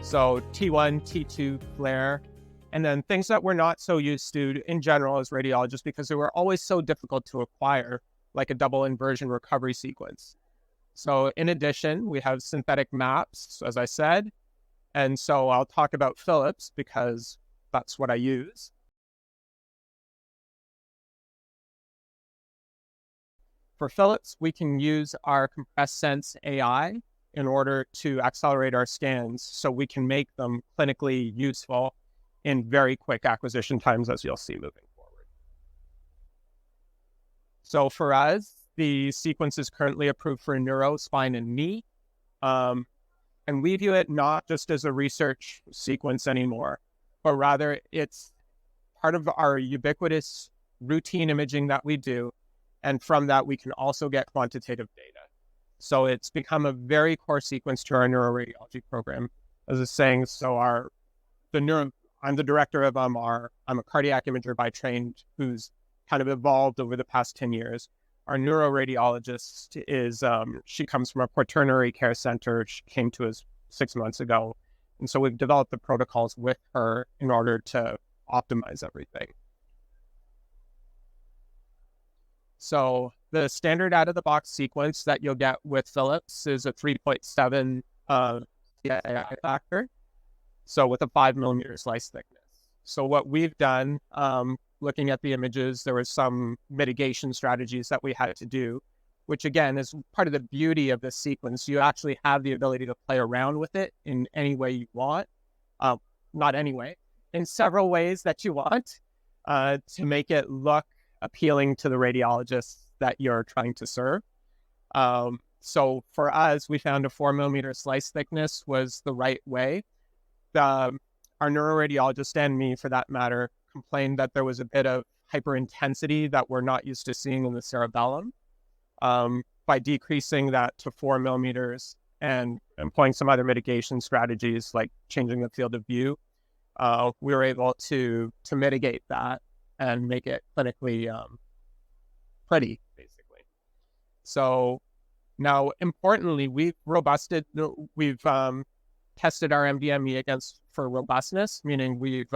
So T1, T2 flare, and then things that we're not so used to in general as radiologists because they were always so difficult to acquire, like a double inversion recovery sequence. So in addition, we have synthetic maps, as I said, and so I'll talk about Philips because that's what I use. For Philips, we can use our compressed sense AI in order to accelerate our scans so we can make them clinically useful in very quick acquisition times, as you'll see moving forward. So for us, the sequence is currently approved for neuro, spine, and knee. And we view it not just as a research sequence anymore, but rather it's part of our ubiquitous routine imaging that we do. And from that, we can also get quantitative data. So it's become a very core sequence to our neuroradiology program. As I was saying, so I'm the director of I'm a cardiac imager by training who's kind of evolved over the past 10 years. Our neuroradiologist is, she comes from a quaternary care center. She came to us 6 months ago. And so we've developed the protocols with her in order to optimize everything. So the standard out-of-the-box sequence that you'll get with Philips is a 3.7 AI factor, so with a 5 millimeter slice thickness. So what we've done, looking at the images, there were some mitigation strategies that we had to do, which again is part of the beauty of this sequence. You actually have the ability to play around with it in any way you want, not any way, in several ways that you want to make it look appealing to the radiologists that you're trying to serve. So for us, we found a 4 millimeter slice thickness was the right way. Our neuroradiologist and me, for that matter, complained that there was a bit of hyperintensity that we're not used to seeing in the cerebellum. By decreasing that to 4 millimeters and employing some other mitigation strategies like changing the field of view, we were able to mitigate that and make it clinically pretty, basically. So now, importantly, we've tested our MDME for robustness, meaning we've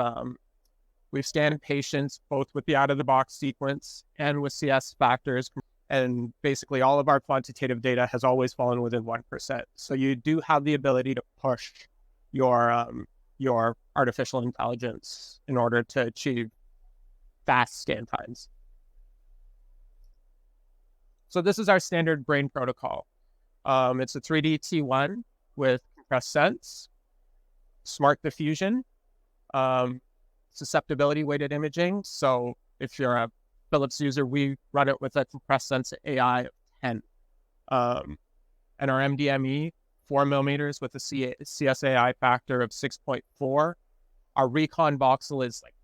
scanned patients both with the out-of-the-box sequence and with CS factors, and basically all of our quantitative data has always fallen within 1%. So you do have the ability to push your artificial intelligence in order to achieve fast scan times. So this is our standard brain protocol. It's a 3D T1 with compressed sense, smart diffusion, susceptibility weighted imaging. So if you're a Philips user, we run it with a compressed sense AI of 10. And our MDME, 4 millimeters with a CSAI factor of 6.4. Our recon voxel is like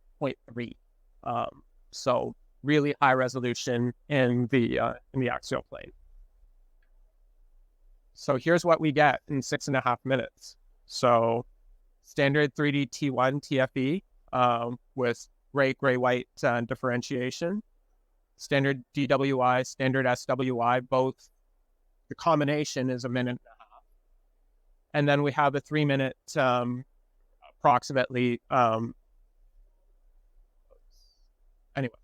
0.3. So really high resolution in the axial plane. So here's what we get in 6.5 minutes. So standard 3D T1 TFE with gray-white differentiation, standard DWI, standard SWI, both. The combination is 1.5 minutes. And then we have a 3-minute approximately. Anyway,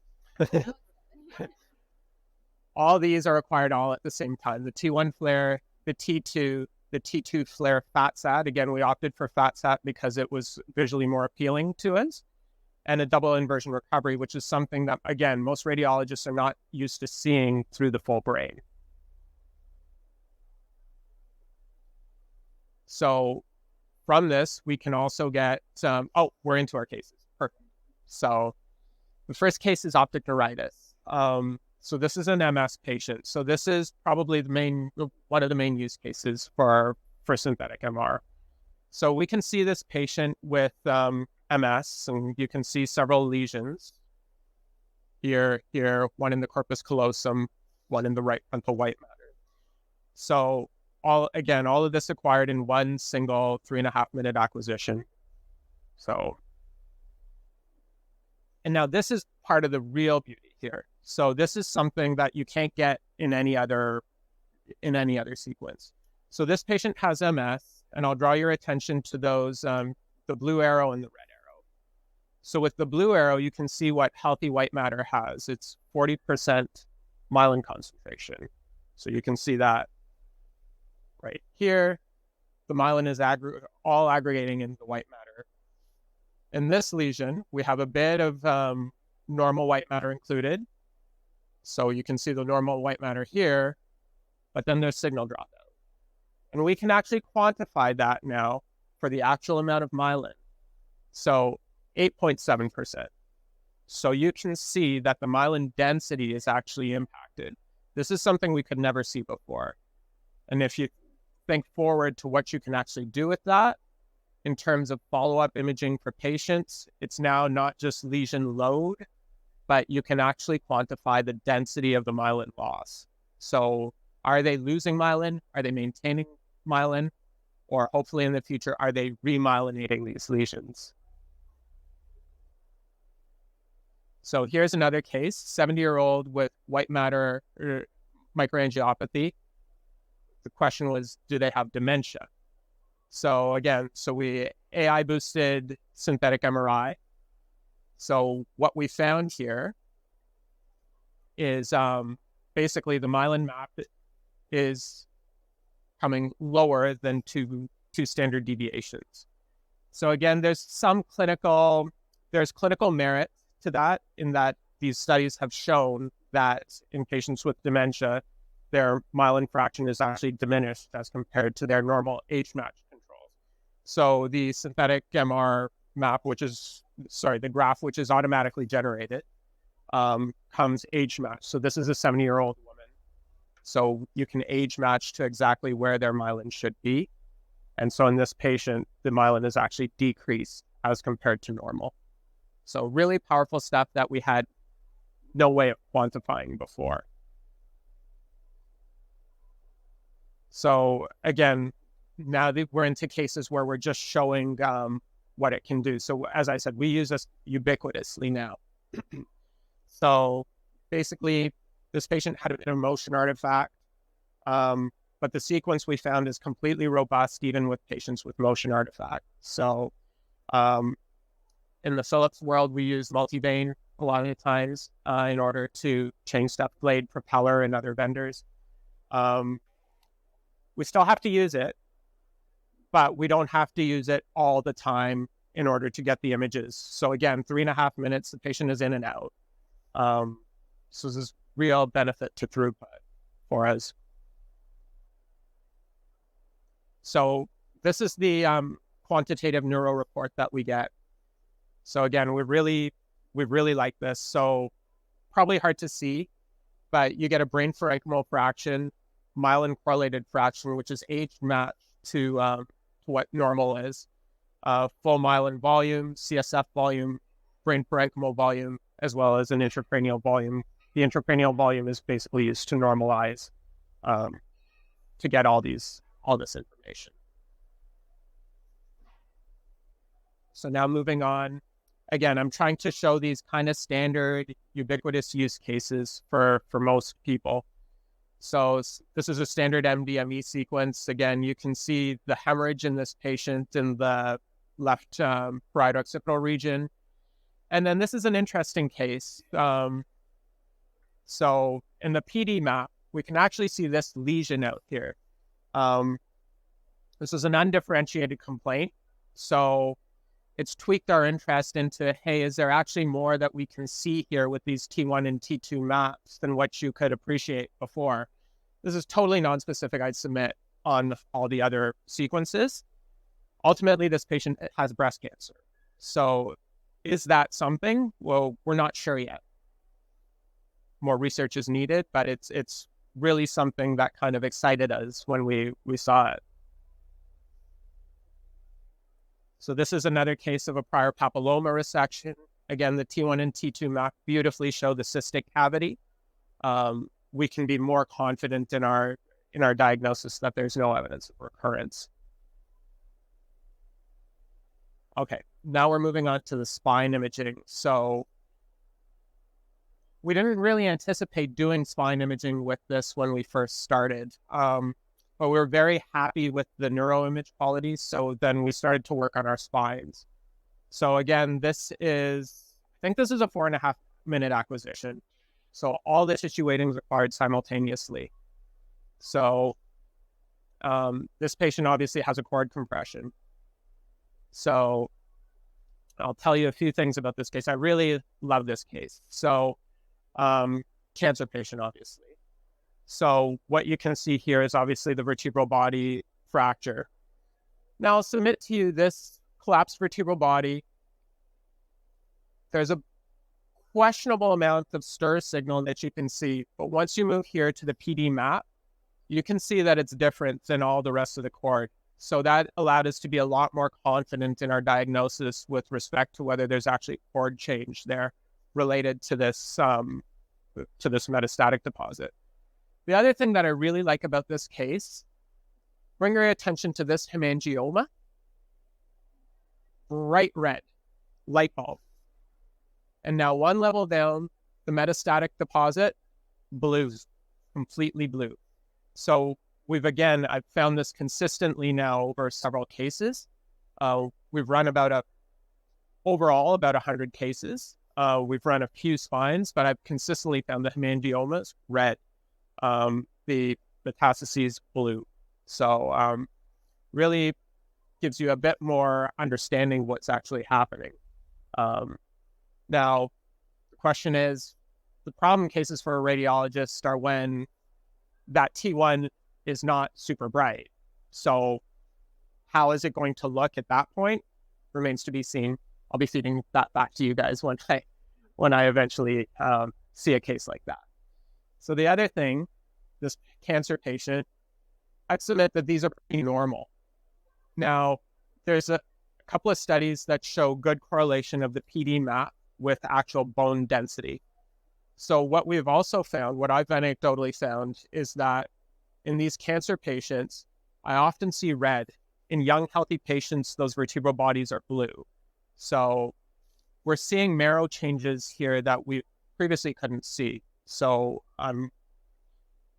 all these are acquired all at the same time. The T1 flare, the T2 flare FATSAT. Again, we opted for FATSAT because it was visually more appealing to us. And a double inversion recovery, which is something that, again, most radiologists are not used to seeing through the full brain. So from this, we can also get we're into our cases. Perfect. So the first case is optic neuritis. So this is an MS patient. So this is probably one of the main use cases for synthetic MR. So we can see this patient with MS, and you can see several lesions. Here, one in the corpus callosum, one in the right frontal white matter. So all of this acquired in one single 3.5 minute acquisition. So, and now this is part of the real beauty here. So this is something that you can't get in any other sequence. So this patient has MS, And I'll draw your attention to those, the blue arrow and the red arrow. So with the blue arrow, you can see what healthy white matter has. It's 40% myelin concentration. So you can see that right here. The myelin is all aggregating into white matter. In this lesion, we have a bit of normal white matter included. So you can see the normal white matter here, but then there's signal dropout. And we can actually quantify that now for the actual amount of myelin. So 8.7%. So you can see that the myelin density is actually impacted. This is something we could never see before. And if you think forward to what you can actually do with that in terms of follow-up imaging for patients, it's now not just lesion load, but you can actually quantify the density of the myelin loss. So are they losing myelin? Are they maintaining myelin? Or hopefully in the future, are they remyelinating these lesions? So here's another case, 70-year-old with white matter microangiopathy. The question was, do they have dementia? So again, we AI boosted synthetic MRI. So what we found here is basically the myelin map is coming lower than two standard deviations. So again, there's clinical merit to that, in that these studies have shown that in patients with dementia, their myelin fraction is actually diminished as compared to their normal age-matched controls. So the synthetic MR map, the graph, which is automatically generated, comes age-matched. So this is a 70-year-old woman. So you can age match to exactly where their myelin should be. And so in this patient, the myelin is actually decreased as compared to normal. So really powerful stuff that we had no way of quantifying before. So again, now that we're into cases where we're just showing what it can do. So as I said, we use this ubiquitously now. So basically, this patient had a motion artifact, but the sequence we found is completely robust even with patients with motion artifact. So in the Philips world, we use multi-vein a lot of the times in order to change step blade, propeller, and other vendors. We still have to use it, but we don't have to use it all the time in order to get the images. So again, 3.5 minutes, the patient is in and out. So this is real benefit to throughput for us. So this is the quantitative neuro report that we get. So again, we really like this. So probably hard to see, but you get a brain parenchymal fraction, myelin correlated fraction, which is age matched to what normal is, full myelin volume, CSF volume, brain parenchymal volume, as well as an intracranial volume. The intracranial volume is basically used to normalize to get all this information. So now moving on. Again, I'm trying to show these kind of standard ubiquitous use cases for most people. So this is a standard MDME sequence. Again, you can see the hemorrhage in this patient in the left parieto occipital region. And then this is an interesting case. So in the PD map, we can actually see this lesion out here. This is an undifferentiated complaint. So it's tweaked our interest into, hey, is there actually more that we can see here with these T1 and T2 maps than what you could appreciate before? This is totally nonspecific, I'd submit, on all the other sequences. Ultimately, this patient has breast cancer. So is that something? Well, we're not sure yet. More research is needed, but it's really something that kind of excited us when we saw it. So this is another case of a prior papilloma resection. Again, the T1 and T2 map beautifully show the cystic cavity. We can be more confident in our diagnosis that there's no evidence of recurrence. Okay, now we're moving on to the spine imaging. So we didn't really anticipate doing spine imaging with this when we first started. but we were very happy with the neuro image quality. So then we started to work on our spines. So again, I think this is a 4.5-minute acquisition. So all the tissue weighting is required simultaneously. So this patient obviously has a cord compression. So I'll tell you a few things about this case. I really love this case. So cancer patient, obviously. So what you can see here is obviously the vertebral body fracture. Now I'll submit to you this collapsed vertebral body. There's a questionable amount of stir signal that you can see, but once you move here to the PD map, you can see that it's different than all the rest of the cord. So that allowed us to be a lot more confident in our diagnosis with respect to whether there's actually cord change there related to this metastatic deposit. The other thing that I really like about this case, bring your attention to this hemangioma, bright red, light bulb. And now one level down, the metastatic deposit, blue, completely blue. So I've found this consistently now over several cases. We've run overall about 100 cases. We've run a few spines, but I've consistently found the hemangiomas red, the metastases blue. So really gives you a bit more understanding what's actually happening. Now, the question is, the problem cases for a radiologist are when that T1 is not super bright. So how is it going to look at that point remains to be seen. I'll be feeding that back to you guys when I eventually see a case like that. So the other thing, this cancer patient, I'd submit that these are pretty normal. Now, there's a couple of studies that show good correlation of the PD map with actual bone density. So what we've also found, what I've anecdotally found, is that in these cancer patients, I often see red. In young, healthy patients, those vertebral bodies are blue. So we're seeing marrow changes here that we previously couldn't see. So I'm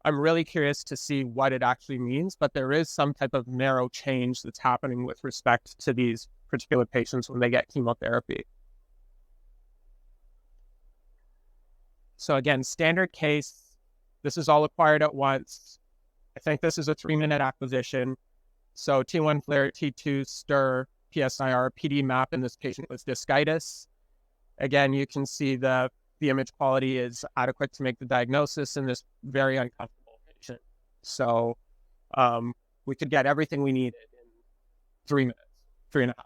really curious to see what it actually means, but there is some type of marrow change that's happening with respect to these particular patients when they get chemotherapy. So again, standard case, this is all acquired at once. I think this is a 3-minute acquisition. So T1 flare, T2 stir, PSIR, PD map in this patient was discitis. Again, you can see the image quality is adequate to make the diagnosis in this very uncomfortable patient. So we could get everything we needed in 3 minutes, 3.5 minutes.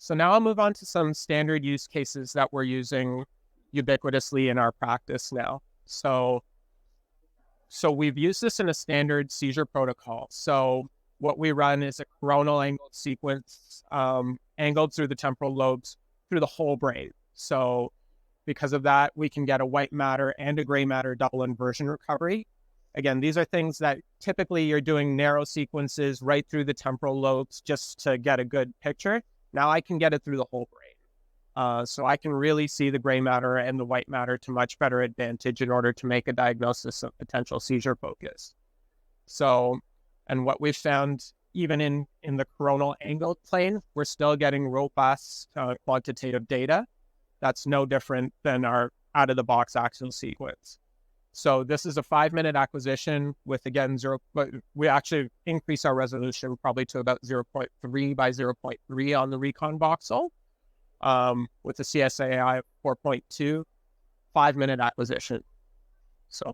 So now I'll move on to some standard use cases that we're using ubiquitously in our practice now. So we've used this in a standard seizure protocol. So what we run is a coronal angled sequence, angled through the temporal lobes through the whole brain. So because of that, we can get a white matter and a gray matter double inversion recovery. Again, these are things that typically you're doing narrow sequences right through the temporal lobes just to get a good picture. Now I can get it through the whole brain. So I can really see the gray matter and the white matter to much better advantage in order to make a diagnosis of potential seizure focus. So, and what we've found, even in the coronal angled plane, we're still getting robust quantitative data. That's no different than our out-of-the-box axial sequence. So this is a 5-minute acquisition with, again, but we actually increase our resolution probably to about 0.3 by 0.3 on the recon voxel with a CSAI of 4.2, 5-minute acquisition. So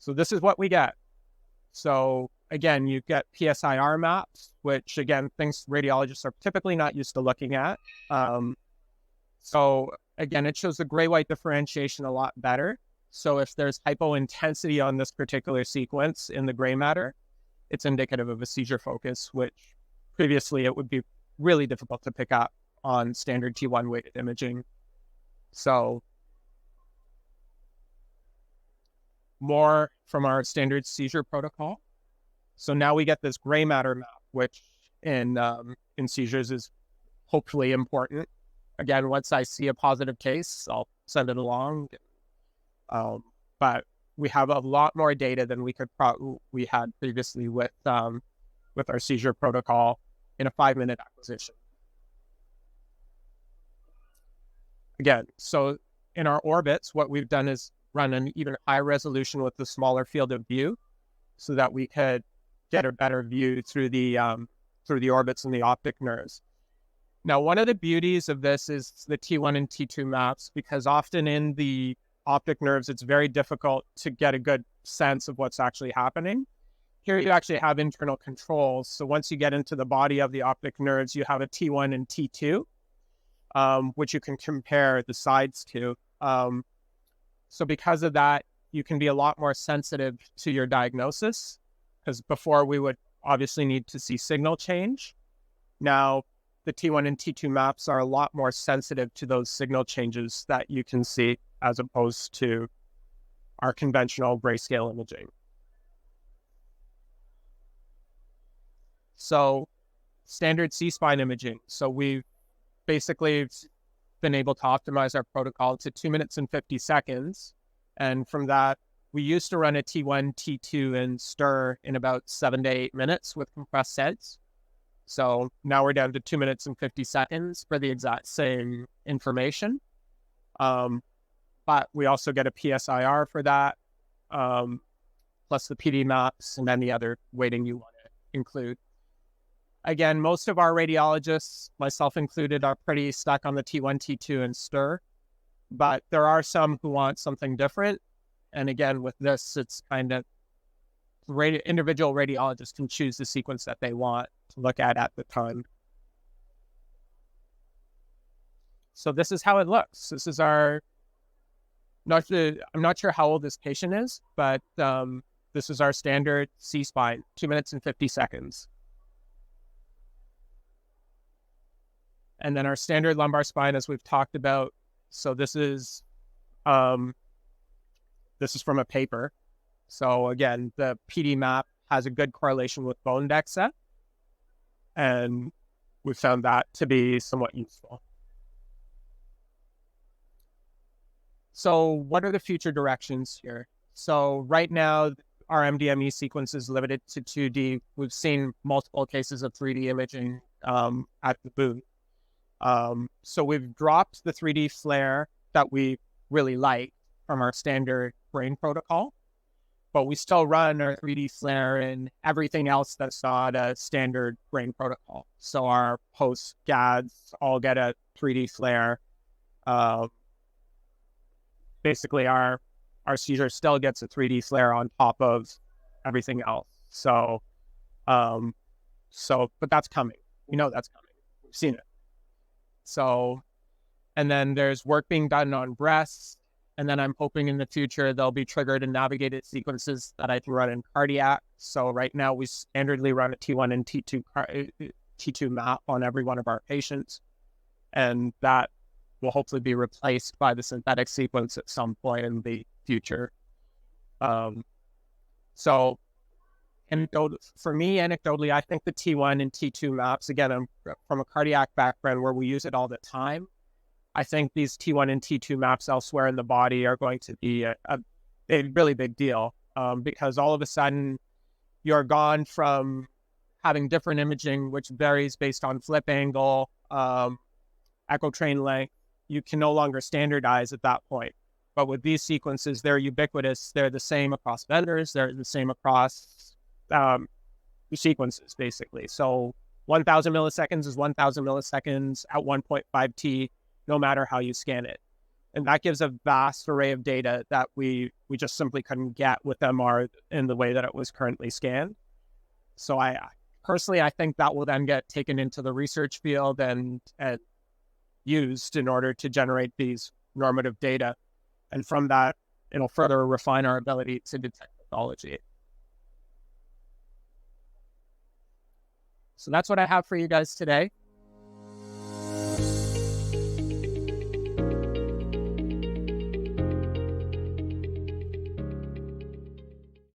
this is what we get. So again, you get PSIR maps, which again, things radiologists are typically not used to looking at. So again, it shows the gray-white differentiation a lot better. So if there's hypointensity on this particular sequence in the gray matter, it's indicative of a seizure focus, which previously it would be really difficult to pick up on standard T1 weighted imaging. So more from our standard seizure protocol. So now we get this gray matter map, which in seizures is hopefully important. Again, once I see a positive case, I'll send it along. But we have a lot more data than we had previously with our seizure protocol in a 5-minute acquisition. Again, so in our orbits, what we've done is run an even higher resolution with the smaller field of view, so that we could get a better view through the orbits and the optic nerves. Now, one of the beauties of this is the T1 and T2 maps, because often in the optic nerves, it's very difficult to get a good sense of what's actually happening. Here you actually have internal controls. So once you get into the body of the optic nerves, you have a T1 and T2, which you can compare the sides to. So because of that, you can be a lot more sensitive to your diagnosis, because before we would obviously need to see signal change. Now, the T1 and T2 maps are a lot more sensitive to those signal changes that you can see, as opposed to our conventional grayscale imaging. So standard C-spine imaging. So we've basically been able to optimize our protocol to 2 minutes and 50 seconds. And from that, we used to run a T1, T2, and STIR in about 7 to 8 minutes with compressed heads. So now we're down to 2 minutes and 50 seconds for the exact same information. But we also get a PSIR for that, plus the PD maps and any other weighting you want to include. Again, most of our radiologists, myself included, are pretty stuck on the T1, T2, and STIR, but there are some who want something different. And again, with this, it's kind of individual radiologists can choose the sequence that they want to look at the time. So this is how it looks. This is our, I'm not sure how old this patient is, but this is our standard C-spine, 2 minutes and 50 seconds. And then our standard lumbar spine, as we've talked about. So this is from a paper. So again, the PD map has a good correlation with bone DEXA, and we found that to be somewhat useful. So what are the future directions here? So right now, our MDME sequence is limited to 2D. We've seen multiple cases of 3D imaging at the booth. So we've dropped the 3D flare that we really like from our standard brain protocol, but we still run our 3D flare and everything else that's not a standard brain protocol. So our post-GADs all get a 3D flare. Basically, our seizure still gets a 3D flare on top of everything else. So, but that's coming. We know that's coming. We've seen it. So, and then there's work being done on breasts. And then I'm hoping in the future, there'll be triggered and navigated sequences that I can run in cardiac. So right now we standardly run a T1 and T2 map on every one of our patients. And that will hopefully be replaced by the synthetic sequence at some point in the future. So for me, anecdotally, I think the T1 and T2 maps, again, I'm from a cardiac background where we use it all the time. I think these T1 and T2 maps elsewhere in the body are going to be a really big deal, because all of a sudden you're gone from having different imaging, which varies based on flip angle, echo train length. You can no longer standardize at that point. But with these sequences, they're ubiquitous. They're the same across vendors. They're the same across sequences, basically. So 1,000 milliseconds is 1,000 milliseconds at 1.5T, no matter how you scan it. And that gives a vast array of data that we just simply couldn't get with MR in the way that it was currently scanned. So I personally think that will then get taken into the research field and used in order to generate these normative data. And from that, it'll further refine our ability to detect pathology. So that's what I have for you guys today.